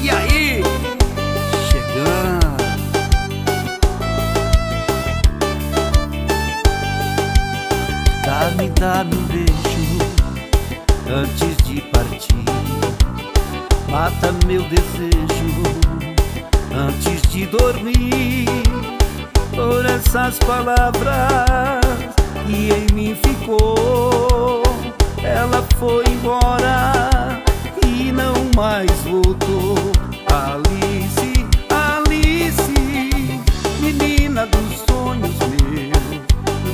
E aí? Chegando. Dá-me um beijo antes de partir. Mata meu desejo antes de dormir. Por essas palavras que em mim ficou, ela foi embora e não mais voltou. Alice, Alice, menina dos sonhos meus,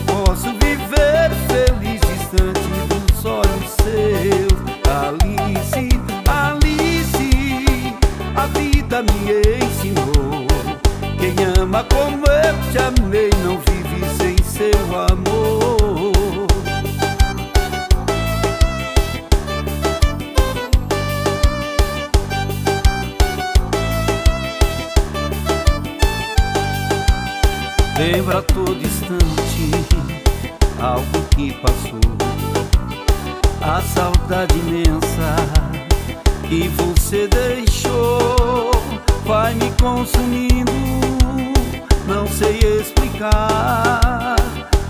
posso viver feliz distante dos olhos seus. Alice, Alice, a vida me ensinou: quem ama como eu te amei não vive sem seu amor. Lembro a todo instante algo que passou, a saudade imensa que você deixou vai me consumindo, não sei explicar.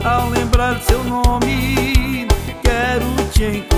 Ao lembrar seu nome, quero te encontrar.